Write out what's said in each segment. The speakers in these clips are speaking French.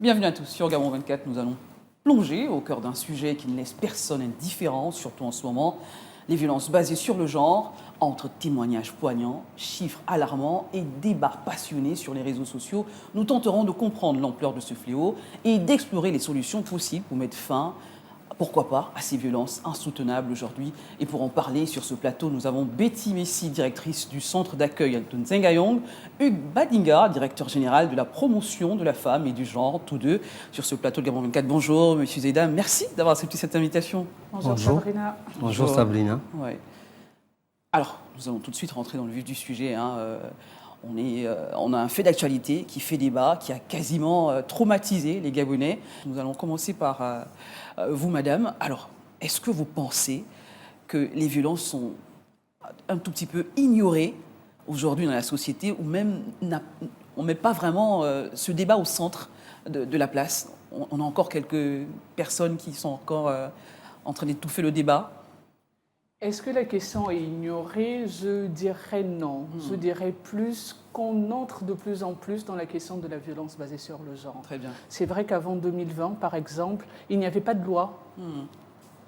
Bienvenue à tous sur Gabon 24. Nous allons plonger au cœur d'un sujet qui ne laisse personne indifférent, surtout en ce moment. Les violences basées sur le genre, entre témoignages poignants, chiffres alarmants et débats passionnés sur les réseaux sociaux, nous tenterons de comprendre l'ampleur de ce fléau et d'explorer les solutions possibles pour mettre fin, pourquoi pas, à ces violences insoutenables aujourd'hui. Et pour en parler sur ce plateau, nous avons Betty Messi, directrice du centre d'accueil de Nzengayong, Hugues Badinga, directeur général de la promotion de la femme et du genre, tous deux sur ce plateau de Gabon 24. Bonjour, monsieur Zeda, merci d'avoir accepté cette invitation. Bonjour Sabrina. Bonjour Sabrina. Ouais. Alors, nous allons tout de suite rentrer dans le vif du sujet. On a un fait d'actualité qui fait débat, qui a quasiment traumatisé les Gabonais. Nous allons commencer par vous, madame. Alors, est-ce que vous pensez que les violences sont un tout petit peu ignorées aujourd'hui dans la société, ou même on ne met pas vraiment ce débat au centre de la place? On a encore quelques personnes qui sont encore en train d'étouffer le débat. Est-ce que la question est ignorée? Je dirais non. Je dirais plus qu'on entre de plus en plus dans la question de la violence basée sur le genre. Très bien. C'est vrai qu'avant 2020, par exemple, il n'y avait pas de loi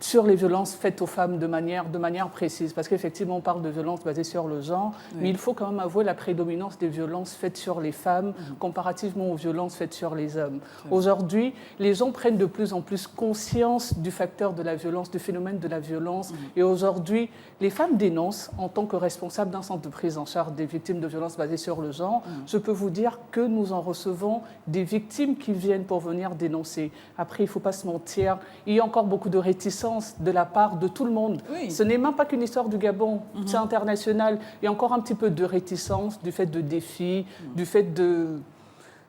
sur les violences faites aux femmes de manière précise. Parce qu'effectivement, on parle de violences basées sur le genre, oui, mais il faut quand même avouer la prédominance des violences faites sur les femmes comparativement aux violences faites sur les hommes. Aujourd'hui, les gens prennent de plus en plus conscience du facteur de la violence, du phénomène de la violence. Et aujourd'hui, les femmes dénoncent en tant que responsables d'un centre de prise en charge des victimes de violences basées sur le genre. Je peux vous dire que nous en recevons des victimes qui viennent pour venir dénoncer. Après, il ne faut pas se mentir, il y a encore beaucoup de réticence de la part de tout le monde. Oui. Ce n'est même pas qu'une histoire du Gabon, c'est international. Il y a encore un petit peu de réticence du fait de défis, du fait de...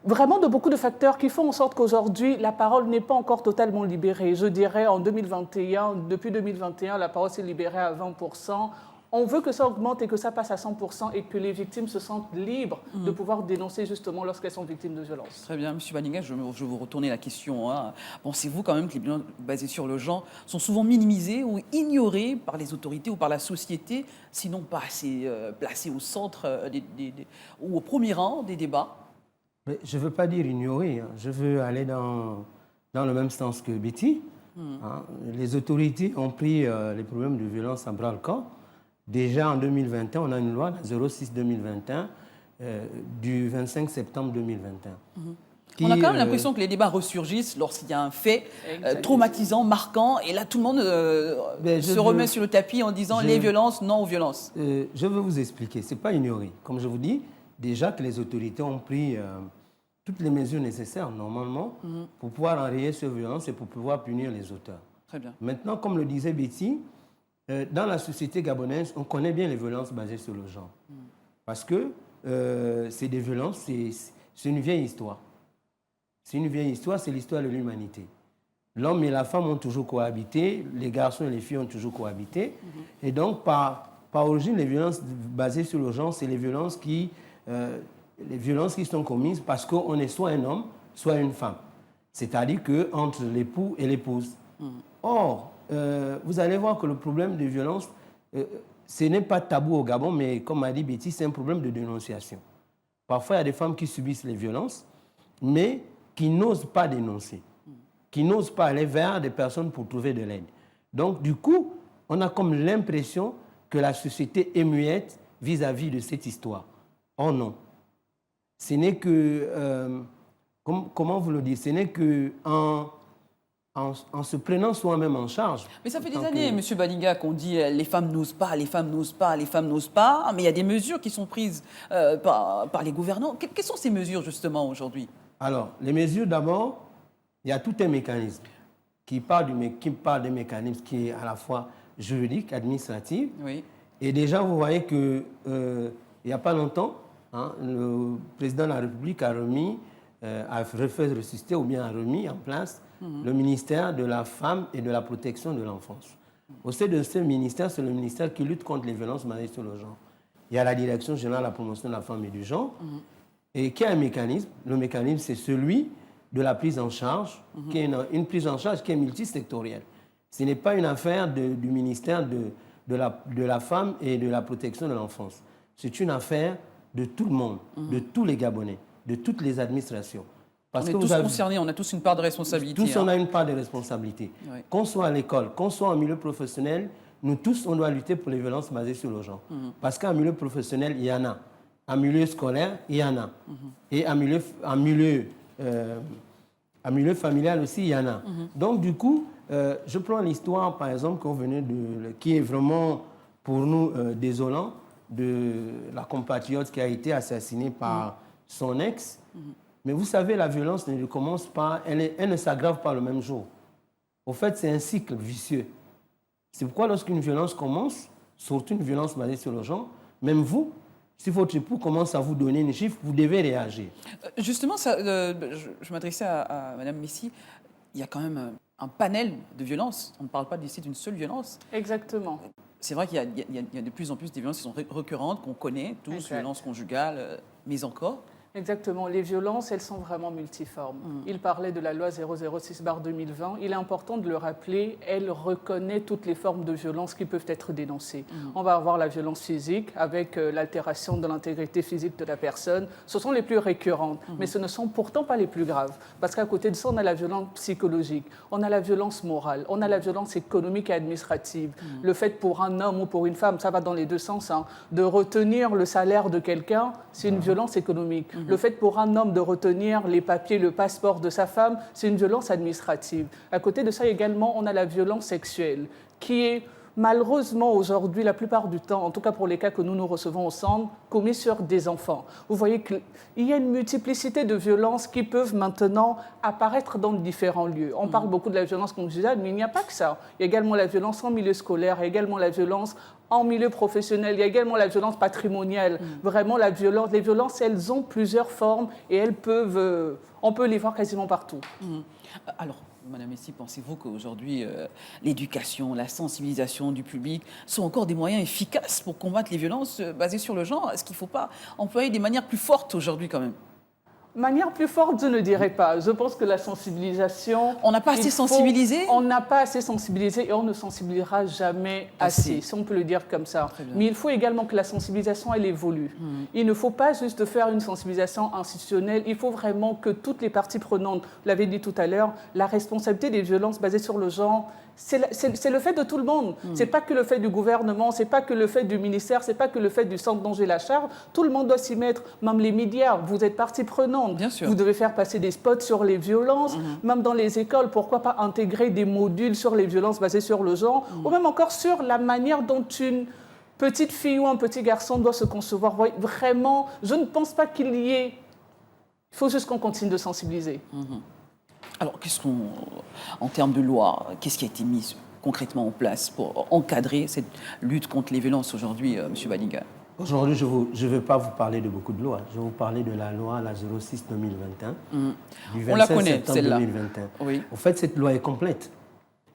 Vraiment de beaucoup de facteurs qui font en sorte qu'aujourd'hui, la parole n'est pas encore totalement libérée. Je dirais en 2021, depuis 2021, la parole s'est libérée à 20%. On veut que ça augmente et que ça passe à 100% et que les victimes se sentent libres de pouvoir dénoncer justement lorsqu'elles sont victimes de violences. Très bien, M. Badinga, je vais vous retourner la question. Pensez-vous quand même que les violences basées sur le genre sont souvent minimisées ou ignorées par les autorités ou par la société, sinon pas assez placées au centre ou au premier rang des débats? Mais je ne veux pas dire ignorer, je veux aller dans le même sens que Betty. Les autorités ont pris les problèmes de violence à bras-le-corps. Déjà en 2021, on a une loi, la 06-2021, du 25 septembre 2021. On a quand même l'impression que les débats ressurgissent lorsqu'il y a un fait traumatisant, marquant, et là tout le monde se remet sur le tapis en disant les violences, non aux violences. Je veux vous expliquer, ce n'est pas ignoré. Comme je vous dis, déjà que les autorités ont pris toutes les mesures nécessaires, normalement, pour pouvoir enrayer ces violences et pour pouvoir punir les auteurs. Très bien. Maintenant, comme le disait Betty, dans la société gabonaise, on connaît bien les violences basées sur le genre. Parce que c'est des violences, c'est une vieille histoire. C'est une vieille histoire, c'est l'histoire de l'humanité. L'homme et la femme ont toujours cohabité, les garçons et les filles ont toujours cohabité. Et donc, par origine, les violences basées sur le genre, c'est les violences qui sont commises parce qu'on est soit un homme, soit une femme. C'est-à-dire qu'entre l'époux et l'épouse. Or, vous allez voir que le problème de violence, ce n'est pas tabou au Gabon, mais comme a dit Betty, c'est un problème de dénonciation. Parfois, il y a des femmes qui subissent les violences, mais qui n'osent pas dénoncer, qui n'osent pas aller vers des personnes pour trouver de l'aide. Donc, du coup, on a comme l'impression que la société est muette vis-à-vis de cette histoire. Oh non. Ce n'est que, comment vous le dites, ce n'est que en se prenant soi-même en charge. Mais ça fait des années, M. Badinga, qu'on dit les femmes n'osent pas, les femmes n'osent pas, les femmes n'osent pas. Mais il y a des mesures qui sont prises par les gouvernants. Quelles sont ces mesures, justement, aujourd'hui? Alors, les mesures, d'abord, il y a tout un mécanisme qui parle des mécanismes qui est à la fois juridique, administratif. Oui. Et déjà, vous voyez qu'il n'y a pas longtemps, le président de la République a refait ressusciter ou bien a remis en place le ministère de la Femme et de la Protection de l'Enfance. Au sein de ce ministère, c'est le ministère qui lutte contre les violences basées sur le genre. Il y a la Direction générale de la promotion de la femme et du genre, et qui a un mécanisme. Le mécanisme, c'est celui de la prise en charge, qui est une prise en charge qui est multisectorielle. Ce n'est pas une affaire du ministère de la Femme et de la Protection de l'Enfance. C'est une affaire de tout le monde, de tous les Gabonais, de toutes les administrations. On est tous concernés, on a tous une part de responsabilité. Tous, on a une part de responsabilité. Oui. Qu'on soit à l'école, qu'on soit en milieu professionnel, nous tous, on doit lutter pour les violences basées sur le genre. Parce qu'en milieu professionnel, il y en a. En milieu scolaire, il y en a. Et en milieu familial aussi, il y en a. Donc, du coup, je prends l'histoire, par exemple, qui est vraiment, pour nous, désolant, de la compatriote qui a été assassinée par son ex. Mais vous savez, la violence ne commence pas, elle ne s'aggrave pas le même jour. Au fait, c'est un cycle vicieux. C'est pourquoi lorsqu'une violence commence, surtout une violence basée sur le genre, même vous, si votre époux commence à vous donner une chiffre, vous devez réagir. Justement, je m'adressais à Mme Messi, il y a quand même un panel de violences. On ne parle pas ici d'une seule violence. Exactement. C'est vrai qu'il y a de plus en plus des violences qui sont récurrentes, qu'on connaît tous, Exact. violences conjugales, mais encore. Exactement. Les violences, elles sont vraiment multiformes. Il parlait de la loi 006/2020. Il est important de le rappeler, elle reconnaît toutes les formes de violence qui peuvent être dénoncées. On va avoir la violence physique avec l'altération de l'intégrité physique de la personne. Ce sont les plus récurrentes, mais ce ne sont pourtant pas les plus graves. Parce qu'à côté de ça, on a la violence psychologique, on a la violence morale, on a la violence économique et administrative. Le fait pour un homme ou pour une femme, ça va dans les deux sens, de retenir le salaire de quelqu'un, c'est une violence économique. Le fait pour un homme de retenir les papiers, le passeport de sa femme, c'est une violence administrative. À côté de ça également, on a la violence sexuelle, qui est malheureusement aujourd'hui, la plupart du temps, en tout cas pour les cas que nous recevons au centre, commis sur des enfants. Vous voyez qu'il y a une multiplicité de violences qui peuvent maintenant apparaître dans différents lieux. On parle beaucoup de la violence conjugale, mais il n'y a pas que ça. Il y a également la violence en milieu scolaire, il y a également la violence en milieu professionnel, il y a également la violence patrimoniale. Vraiment, les violences, elles ont plusieurs formes et on peut les voir quasiment partout. Alors, Madame Messi, pensez-vous qu'aujourd'hui, l'éducation, la sensibilisation du public sont encore des moyens efficaces pour combattre les violences basées sur le genre? Est-ce qu'il ne faut pas employer des manières plus fortes aujourd'hui quand même? Manière plus forte, je ne dirais pas. Je pense que la sensibilisation... On n'a pas assez sensibilisé? On n'a pas assez sensibilisé et on ne sensibilisera jamais assez, si on peut le dire comme ça. Mais il faut également que la sensibilisation, elle évolue. Il ne faut pas juste faire une sensibilisation institutionnelle, il faut vraiment que toutes les parties prenantes, vous l'avez dit tout à l'heure, la responsabilité des violences basées sur le genre, c'est le fait de tout le monde. Ce n'est pas que le fait du gouvernement, ce n'est pas que le fait du ministère, ce n'est pas que le fait du centre d'Angers Charre. Tout le monde doit s'y mettre, même les médias, vous êtes partie prenante. Bien sûr. Vous devez faire passer des spots sur les violences, même dans les écoles, pourquoi pas intégrer des modules sur les violences basées sur le genre, ou même encore sur la manière dont une petite fille ou un petit garçon doit se concevoir. Vraiment, je ne pense pas qu'il y ait... Il faut juste qu'on continue de sensibiliser. Alors, en termes de loi, qu'est-ce qui a été mis concrètement en place pour encadrer cette lutte contre les violences aujourd'hui, M. Baliga? Aujourd'hui, je ne vais pas vous parler de beaucoup de lois. Je vais vous parler de la loi, la 06/2021, du 25 On la connaît, septembre celle-là. 2021. Oui. En fait, cette loi est complète.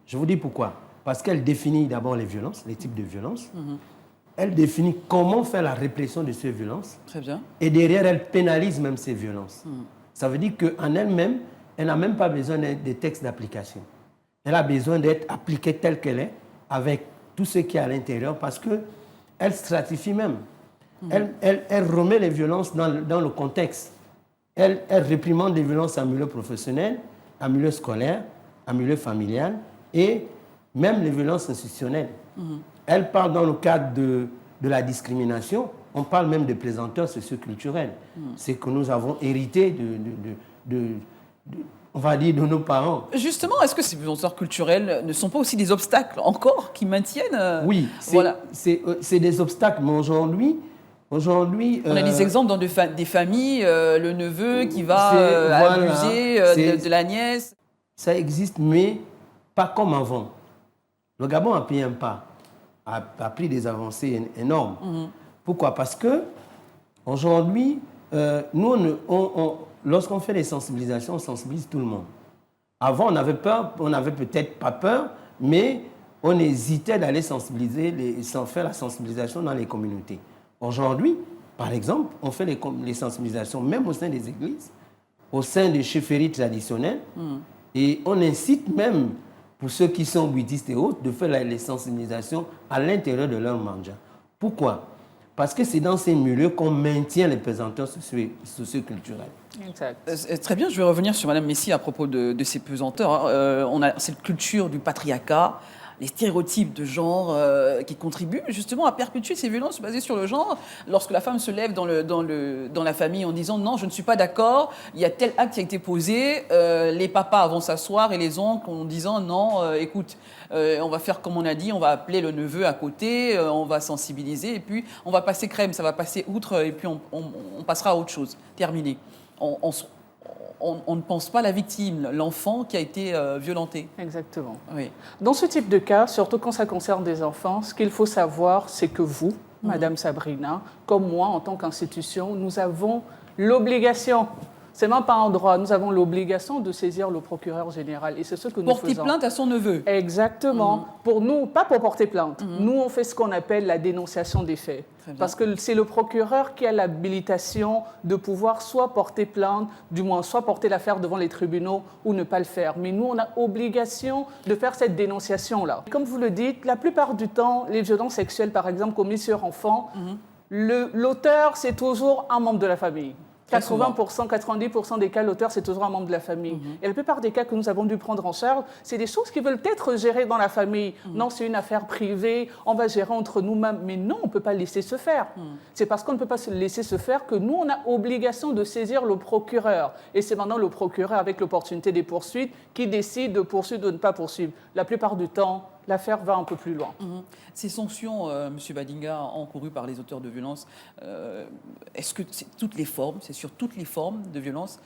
Je vous dis pourquoi. Parce qu'elle définit d'abord les violences, les types de violences. Elle définit comment faire la répression de ces violences. Très bien. Et derrière, elle pénalise même ces violences. Ça veut dire qu'en elle-même, elle n'a même pas besoin des textes d'application. Elle a besoin d'être appliquée telle qu'elle est, avec tout ce qui est à l'intérieur, parce qu'elle stratifie même. Elle remet les violences dans le contexte. Elle réprimande les violences en milieu professionnel, en milieu scolaire, en milieu familial, et même les violences institutionnelles. Elle parle dans le cadre de la discrimination, on parle même de plaisanteur socioculturel. C'est que nous avons hérité on va dire, de nos parents. Justement, est-ce que ces violences culturelles ne sont pas aussi des obstacles encore qui maintiennent Oui, c'est des obstacles, mais aujourd'hui... On a des exemples dans des familles, le neveu qui va abuser de la nièce. Ça existe, mais pas comme avant. Le Gabon a pris un pas, a pris des avancées énormes. Pourquoi? Parce que aujourd'hui, nous, lorsqu'on fait des sensibilisations, on sensibilise tout le monde. Avant, on avait peur, on n'avait peut-être pas peur, mais on hésitait d'aller sensibiliser, sans faire la sensibilisation dans les communautés. Aujourd'hui, par exemple, on fait les sensibilisations même au sein des églises, au sein des chefferies traditionnelles, et on incite même, pour ceux qui sont bouddhistes et autres, de faire les sensibilisations à l'intérieur de leur manja. Pourquoi? Parce que c'est dans ces milieux qu'on maintient les pesanteurs socioculturelles. Exact. Très bien, je vais revenir sur Madame Messi à propos de ces pesanteurs. On a cette culture du patriarcat, les stéréotypes de genre qui contribuent justement à perpétuer ces violences basées sur le genre. Lorsque la femme se lève dans la famille en disant non, je ne suis pas d'accord, il y a tel acte qui a été posé, les papas vont s'asseoir et les oncles en disant non, écoute, on va faire comme on a dit, on va appeler le neveu à côté, on va sensibiliser et puis on va passer crème, ça va passer outre et puis on passera à autre chose. Terminé. On ne pense pas à la victime, l'enfant qui a été violenté. Exactement. Oui. Dans ce type de cas, surtout quand ça concerne des enfants, ce qu'il faut savoir, c'est que vous, Madame Sabrina, comme moi, en tant qu'institution, nous avons l'obligation, c'est même pas un droit, nous avons l'obligation de saisir le procureur général. Et c'est ce que nous faisons. Porter plainte à son neveu. Exactement. Pour nous, pas pour porter plainte. Nous, on fait ce qu'on appelle la dénonciation des faits. Parce que c'est le procureur qui a l'habilitation de pouvoir soit porter plainte, du moins soit porter l'affaire devant les tribunaux ou ne pas le faire. Mais nous, on a obligation de faire cette dénonciation-là. Comme vous le dites, la plupart du temps, les violences sexuelles, par exemple, commises sur enfants, l'auteur, c'est toujours un membre de la famille. 80%, 90% des cas, l'auteur, c'est toujours un membre de la famille. Et la plupart des cas que nous avons dû prendre en charge, c'est des choses qui veulent être gérées dans la famille. Non, c'est une affaire privée, on va gérer entre nous-mêmes. Mais non, on ne peut pas laisser se faire. C'est parce qu'on ne peut pas se laisser se faire que nous, on a obligation de saisir le procureur. Et c'est maintenant le procureur, avec l'opportunité des poursuites, qui décide de poursuivre ou de ne pas poursuivre. La plupart du temps, l'affaire va un peu plus loin. Ces sanctions, M. Badinga, encourues par les auteurs de violences, est-ce que c'est toutes les formes, c'est sur toutes les formes de violence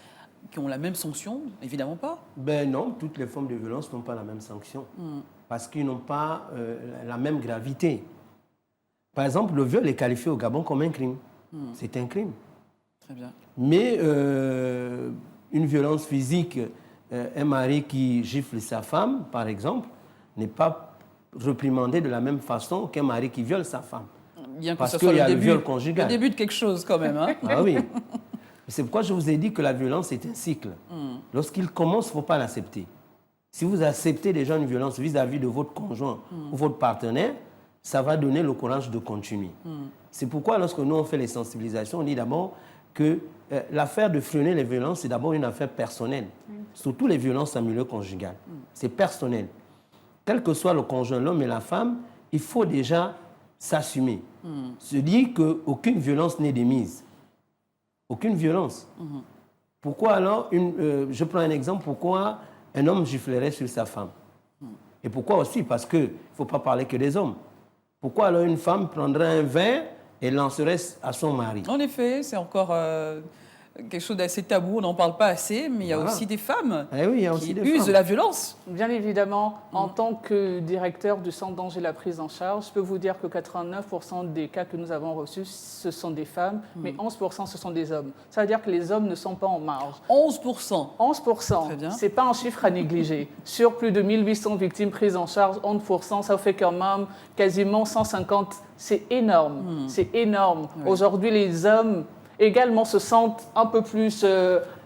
qui ont la même sanction? Évidemment pas. Ben non, toutes les formes de violence n'ont pas la même sanction. Parce qu'ils n'ont pas la même gravité. Par exemple, le viol est qualifié au Gabon comme un crime. C'est un crime. Très bien. Mais une violence physique, un mari qui gifle sa femme, par exemple, n'est pas réprimandé de la même façon qu'un mari qui viole sa femme. Bien que Parce ce soit qu'il y a le le viol conjugal. Le début de quelque chose quand même. Hein. Ah oui. C'est pourquoi je vous ai dit que la violence est un cycle. Lorsqu'il commence, il ne faut pas l'accepter. Si vous acceptez déjà une violence vis-à-vis de votre conjoint ou votre partenaire, ça va donner le courage de continuer. C'est pourquoi lorsque nous on fait les sensibilisations, on dit d'abord que l'affaire de freiner les violences, c'est d'abord une affaire personnelle. Surtout les violences en milieu conjugal. C'est personnel. Quel que soit le conjoint, l'homme et la femme, il faut déjà s'assumer. Se dire qu'aucune violence n'est démise. Aucune violence. Pourquoi alors, je prends un exemple, pourquoi un homme giflerait sur sa femme? Et pourquoi aussi? Parce qu'il ne faut pas parler que des hommes. Pourquoi alors une femme prendrait un verre et lancerait à son mari? En effet, c'est encore quelque chose d'assez tabou, on n'en parle pas assez, mais il y a aussi des femmes qui usent de la violence. Bien évidemment, en tant que directeur du Centre d'Angers la prise en charge, je peux vous dire que 89% des cas que nous avons reçus, ce sont des femmes, mais 11% ce sont des hommes. Ça veut dire que les hommes ne sont pas en marge. 11%. 11%, ce n'est pas un chiffre à négliger. Sur plus de 1800 victimes prises en charge, 11%, ça fait quand même quasiment 150. C'est énorme, c'est énorme. Oui. Aujourd'hui, les hommes également se sentent un peu plus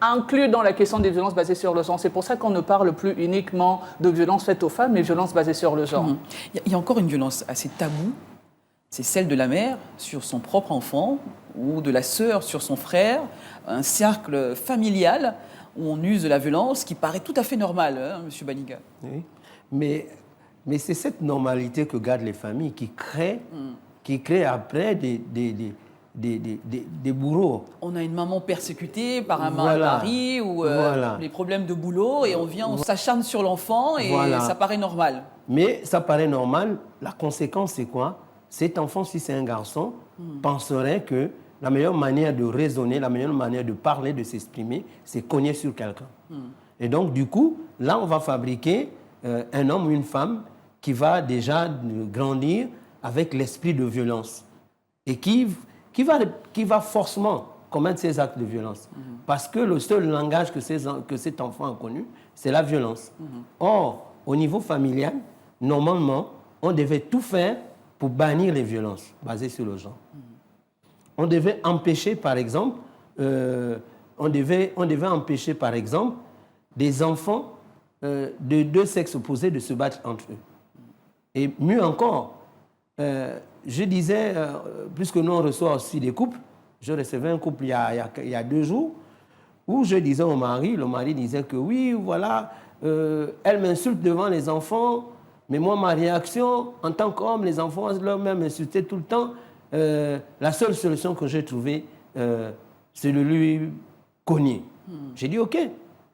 inclus dans la question des violences basées sur le genre. C'est pour ça qu'on ne parle plus uniquement de violences faites aux femmes, mais violences basées sur le genre. Il y a encore une violence assez taboue, c'est celle de la mère sur son propre enfant ou de la sœur sur son frère, un cercle familial où on use de la violence qui paraît tout à fait normale, hein, M. Badinga. Oui, mais c'est cette normalité que gardent les familles qui crée après des bourreaux. On a une maman persécutée par un mari ou les problèmes de boulot et on s'acharne sur l'enfant et ça paraît normal. Mais ça paraît normal. La conséquence, c'est quoi? Cet enfant, si c'est un garçon, penserait que la meilleure manière de raisonner, la meilleure manière de parler, de s'exprimer, c'est cogner sur quelqu'un. Et donc, du coup, là, on va fabriquer un homme ou une femme qui va déjà grandir avec l'esprit de violence et qui va forcément commettre ces actes de violence. Parce que le seul langage que cet enfant a connu, c'est la violence. Or, au niveau familial, normalement, on devait tout faire pour bannir les violences basées sur le genre. On devait empêcher, par exemple, empêcher, par exemple, des enfants de deux sexes opposés de se battre entre eux. Et mieux encore, je disais, puisque nous on reçoit aussi des couples, je recevais un couple il y a 2 jours, où je disais au mari, le mari disait que oui, voilà, elle m'insulte devant les enfants, mais moi, ma réaction, en tant qu'homme, les enfants leur-même m'insultaient tout le temps. La seule solution que j'ai trouvée, c'est de lui cogner. J'ai dit, OK.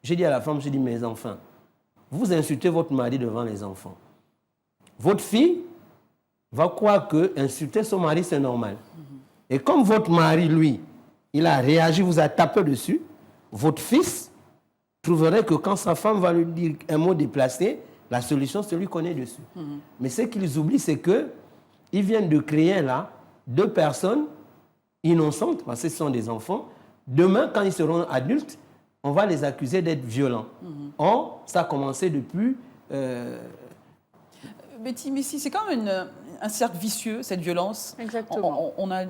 J'ai dit à la femme, j'ai dit, mes enfants, vous insultez votre mari devant les enfants. Votre fille va croire que insulter son mari, c'est normal. Et comme votre mari, lui, il a réagi, vous a tapé dessus, votre fils trouverait que quand sa femme va lui dire un mot déplacé, la solution, c'est lui connaît dessus. Mais ce qu'ils oublient, c'est qu'ils viennent de créer là 2 personnes innocentes, parce que ce sont des enfants. Demain, quand ils seront adultes, on va les accuser d'être violents. Or, ça a commencé depuis... Betty Messi, c'est quand même un cercle vicieux, cette violence. Exactement. On a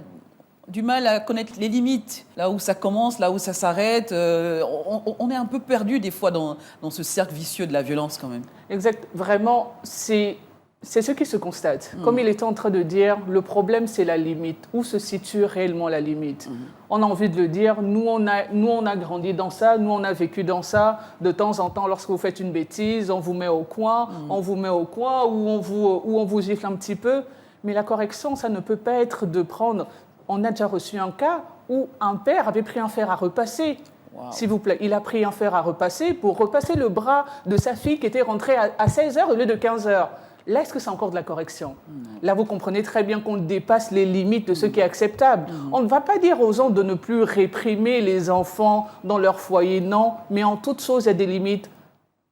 du mal à connaître les limites, là où ça commence, là où ça s'arrête. On est un peu perdu des fois dans ce cercle vicieux de la violence quand même. Exact. Vraiment, c'est ce qui se constate. Comme il était en train de dire, le problème, c'est la limite. Où se situe réellement la limite? On a envie de le dire. Nous, on a grandi dans ça. Nous, on a vécu dans ça. De temps en temps, lorsque vous faites une bêtise, on vous met au coin. On vous met au coin ou on vous gifle un petit peu. Mais la correction, ça ne peut pas être de prendre... On a déjà reçu un cas où un père avait pris un fer à repasser. Wow. S'il vous plaît, il a pris un fer à repasser pour repasser le bras de sa fille qui était rentrée à 16h au lieu de 15h. Là, est-ce que c'est encore de la correction? Là, vous comprenez très bien qu'on dépasse les limites de ce qui est acceptable. On ne va pas dire aux gens de ne plus réprimer les enfants dans leur foyer, non, mais en toute chose, il y a des limites.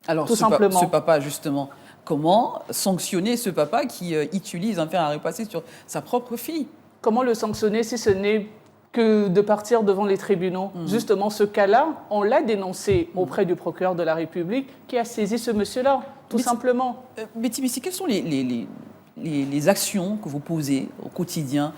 Alors, tout simplement. Ce papa, justement, comment sanctionner ce papa qui utilise un fer à repasser sur sa propre fille? Comment le sanctionner si ce n'est que de partir devant les tribunaux? Justement, ce cas-là, on l'a dénoncé auprès du procureur de la République qui a saisi ce monsieur-là, tout simplement. Betty Messi, quelles sont les actions que vous posez au quotidien,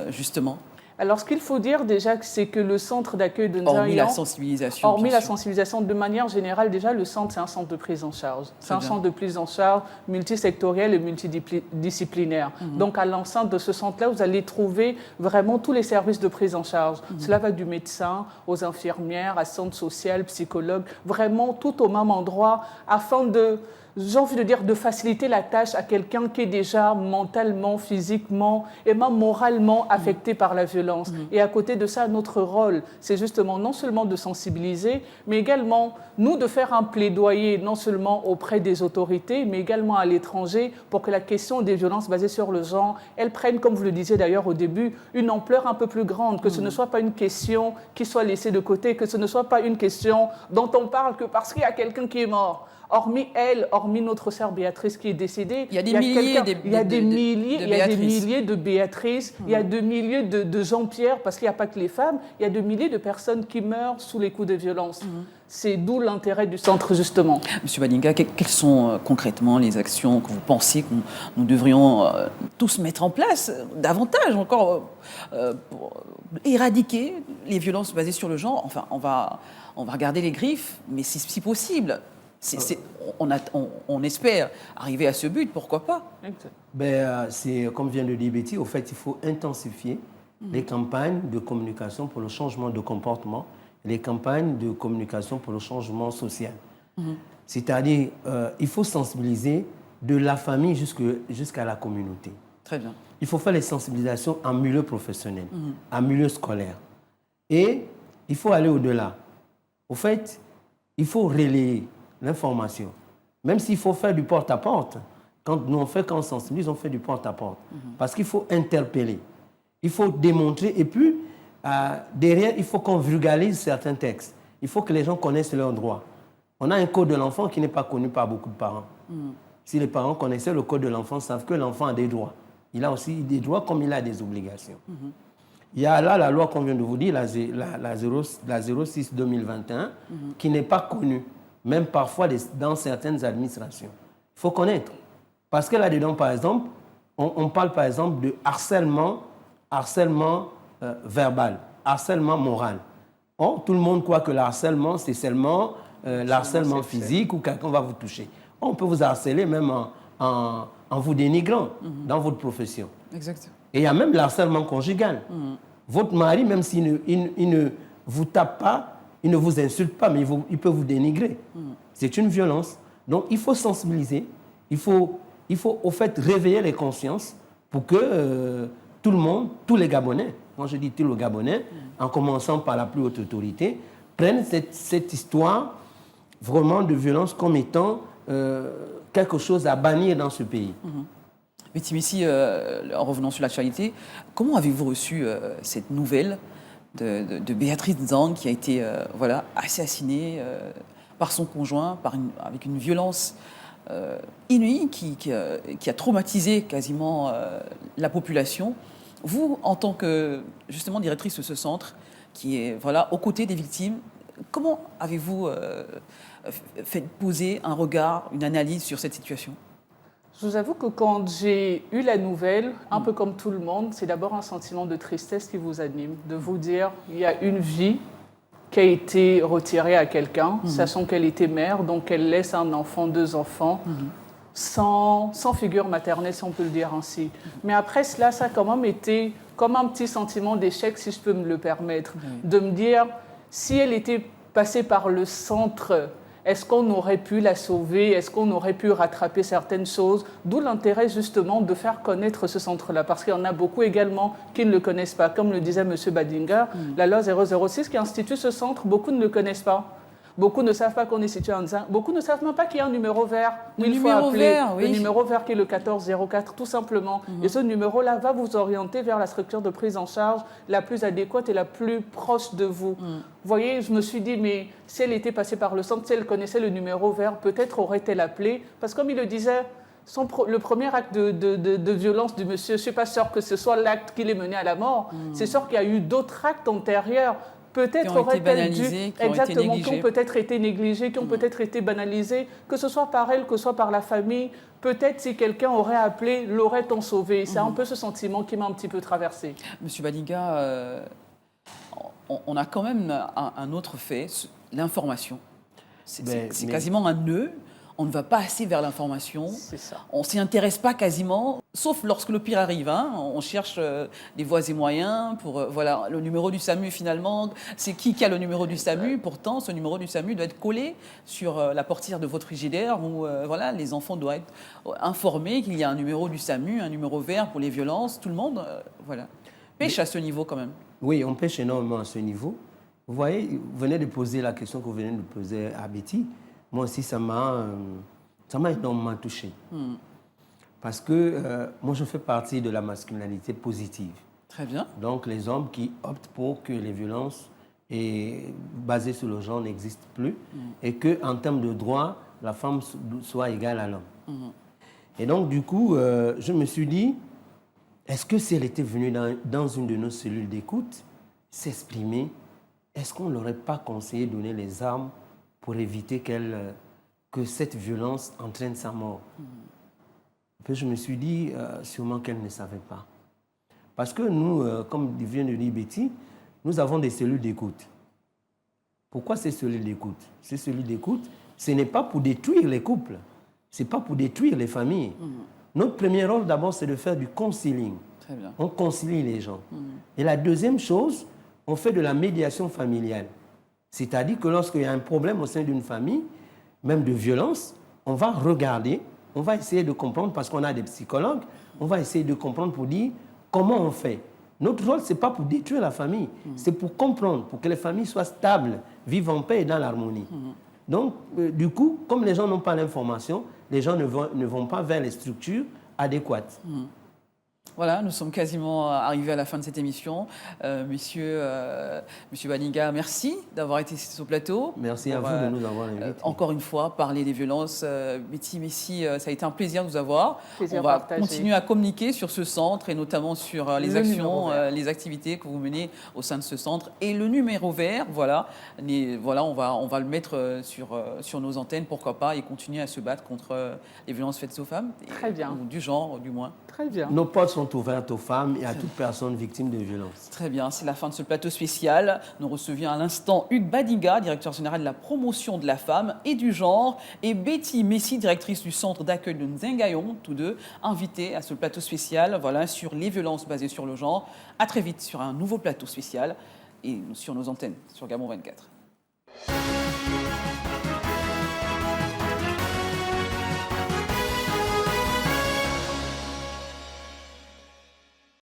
justement? Alors, ce qu'il faut dire déjà, c'est que le centre d'accueil de Nzayan... Hormis la sensibilisation. Hormis la sensibilisation, de manière générale, déjà, le centre, c'est un centre de prise en charge. C'est un centre de prise en charge multisectoriel et multidisciplinaire. Donc, à l'enceinte de ce centre-là, vous allez trouver vraiment tous les services de prise en charge. Cela va du médecin aux infirmières, assistante sociale, psychologue, vraiment tout au même endroit, afin de... J'ai envie de dire de faciliter la tâche à quelqu'un qui est déjà mentalement, physiquement et même moralement affecté par la violence. Et à côté de ça, notre rôle, c'est justement non seulement de sensibiliser, mais également, nous, de faire un plaidoyer non seulement auprès des autorités, mais également à l'étranger pour que la question des violences basées sur le genre, elle prenne, comme vous le disiez d'ailleurs au début, une ampleur un peu plus grande, que ce ne soit pas une question qui soit laissée de côté, que ce ne soit pas une question dont on parle que parce qu'il y a quelqu'un qui est mort. Hormis elle, hormis notre sœur Béatrice qui est décédée, il y a des milliers de Béatrice, il y a des milliers de Jean-Pierre, parce qu'il n'y a pas que les femmes, il y a des milliers de personnes qui meurent sous les coups de violence. C'est d'où l'intérêt du centre, justement. Monsieur Badinga, quelles sont concrètement les actions que vous pensez que nous devrions tous mettre en place, davantage encore, pour éradiquer les violences basées sur le genre? Enfin, on va regarder les griffes, mais si possible... On espère arriver à ce but, pourquoi pas? C'est comme vient de dire Betty, au fait, il faut intensifier les campagnes de communication pour le changement de comportement, les campagnes de communication pour le changement social. C'est-à-dire, il faut sensibiliser de la famille jusqu'à la communauté. Très bien. Il faut faire les sensibilisations en milieu professionnel, en milieu scolaire. Et il faut aller au-delà. Au fait, il faut relayer l'information. Même s'il faut faire du porte-à-porte, quand on sensibilise, on fait du porte-à-porte. Parce qu'il faut interpeller. Il faut démontrer. Et puis, derrière, il faut qu'on vulgarise certains textes. Il faut que les gens connaissent leurs droits. On a un code de l'enfant qui n'est pas connu par beaucoup de parents. Si les parents connaissaient le code de l'enfant, savent que l'enfant a des droits. Il a aussi des droits comme il a des obligations. Il y a là la loi qu'on vient de vous dire, la 06-2021, qui n'est pas connue. Même parfois dans certaines administrations. Il faut connaître. Parce que là-dedans, par exemple, on parle par exemple de harcèlement verbal, harcèlement moral. Or, tout le monde croit que le harcèlement, c'est seulement l'harcèlement physique ou quelqu'un va vous toucher. On peut vous harceler même en en vous dénigrant dans votre profession. Exact. Et il y a même l'harcèlement conjugal. Votre mari, même s'il il ne vous tape pas, il ne vous insulte pas, mais il peut vous dénigrer. C'est une violence. Donc, il faut sensibiliser. Il faut au fait réveiller les consciences pour que tout le monde, tous les Gabonais, moi je dis tous les Gabonais, en commençant par la plus haute autorité, prennent cette histoire vraiment de violence comme étant quelque chose à bannir dans ce pays. Betty Messi, en revenant sur l'actualité, comment avez-vous reçu cette nouvelle de Béatrice Nzang qui a été assassinée par son conjoint, avec une violence inouïe qui a traumatisé quasiment la population? Vous, en tant que justement directrice de ce centre, qui est aux côtés des victimes, comment avez-vous fait poser un regard, une analyse sur cette situation? Je vous avoue que quand j'ai eu la nouvelle, un peu comme tout le monde, c'est d'abord un sentiment de tristesse qui vous anime, de vous dire il y a une vie qui a été retirée à quelqu'un, sachant qu'elle était mère, donc elle laisse un enfant, 2 enfants, sans figure maternelle, si on peut le dire ainsi. Mais après cela, ça a quand même été comme un petit sentiment d'échec, si je peux me le permettre, de me dire, si elle était passée par le centre, est-ce qu'on aurait pu la sauver? Est-ce qu'on aurait pu rattraper certaines choses? D'où l'intérêt justement de faire connaître ce centre-là, parce qu'il y en a beaucoup également qui ne le connaissent pas. Comme le disait M. Badinga, la loi 006 qui institue ce centre, beaucoup ne le connaissent pas. Beaucoup ne savent pas qu'on est situé en Nzang. Beaucoup ne savent même pas qu'il y a un numéro vert. Le numéro vert, oui. Le numéro vert qui est le 1404, tout simplement. Et ce numéro-là va vous orienter vers la structure de prise en charge la plus adéquate et la plus proche de vous. Vous voyez, je me suis dit, mais si elle était passée par le centre, si elle connaissait le numéro vert, peut-être aurait-elle appelé. Parce que comme il le disait, le premier acte de violence du monsieur, je ne suis pas sûre que ce soit l'acte qui l'ait mené à la mort. C'est sûr qu'il y a eu d'autres actes antérieurs. Peut-être aurait-elle dû, exactement, qui ont peut-être été négligés, qui ont peut-être été banalisés, que ce soit par elle, que ce soit par la famille. Peut-être si quelqu'un aurait appelé, l'aurait-on sauvé. C'est un peu ce sentiment qui m'a un petit peu traversé. Monsieur Badinga, on a quand même un autre fait, l'information. C'est quasiment un nœud. On ne va pas assez vers l'information. On ne s'y intéresse pas quasiment, sauf lorsque le pire arrive. On cherche des voies et moyens pour... le numéro du SAMU, finalement, c'est qui a le numéro du SAMU? Pourtant, ce numéro du SAMU doit être collé sur la portière de votre frigidaire où les enfants doivent être informés qu'il y a un numéro du SAMU, un numéro vert pour les violences. Tout le monde pêche à ce niveau quand même. Oui, on pêche énormément à ce niveau. Vous voyez, vous venez de poser la question que vous venez de poser à Betty. Moi aussi, ça m'a énormément touché. Parce que moi, je fais partie de la masculinité positive. Très bien. Donc, les hommes qui optent pour que les violences basées sur le genre n'existent plus et qu'en termes de droit, la femme soit égale à l'homme. Et donc, du coup, je me suis dit, est-ce que si elle était venue dans une de nos cellules d'écoute, s'exprimer, est-ce qu'on ne l'aurait pas conseillé de donner les armes pour éviter que cette violence entraîne sa mort? Puis je me suis dit, sûrement qu'elle ne savait pas. Parce que nous, comme vient de dire Betty, nous avons des cellules d'écoute. Pourquoi ces cellules d'écoute? Ces cellules d'écoute, ce n'est pas pour détruire les couples, ce n'est pas pour détruire les familles. Notre premier rôle, d'abord, c'est de faire du counseling. Très bien. On concilie les gens. Et la deuxième chose, on fait de la médiation familiale. C'est-à-dire que lorsqu'il y a un problème au sein d'une famille, même de violence, on va regarder, on va essayer de comprendre, parce qu'on a des psychologues, on va essayer de comprendre pour dire comment on fait. Notre rôle, ce n'est pas pour détruire la famille, c'est pour comprendre, pour que les familles soient stables, vivent en paix et dans l'harmonie. Donc, du coup, comme les gens n'ont pas l'information, les gens ne vont pas vers les structures adéquates. Voilà, nous sommes quasiment arrivés à la fin de cette émission. Monsieur Badinga, merci d'avoir été sur ce plateau. Merci à vous de nous avoir invités. Encore une fois, parler des violences. Betty Messi, ça a été un plaisir de vous avoir. Plaisir On va partagé. continuer à communiquer sur ce centre et notamment sur les actions, les activités que vous menez au sein de ce centre. Et le numéro vert, on va le mettre sur nos antennes, pourquoi pas, et continuer à se battre contre les violences faites aux femmes. Très bien. Ou du genre, du moins. Très bien. Nos portes sont sont ouvertes aux femmes et à toute personne victime de violences. Très bien, c'est la fin de ce plateau spécial. Nous recevions à l'instant Hugues Badinga, directeur général de la promotion de la femme et du genre, et Betty Messi, directrice du centre d'accueil de Nzengayon, tous deux invités à ce plateau spécial sur les violences basées sur le genre. À très vite sur un nouveau plateau spécial et sur nos antennes sur Gabon 24.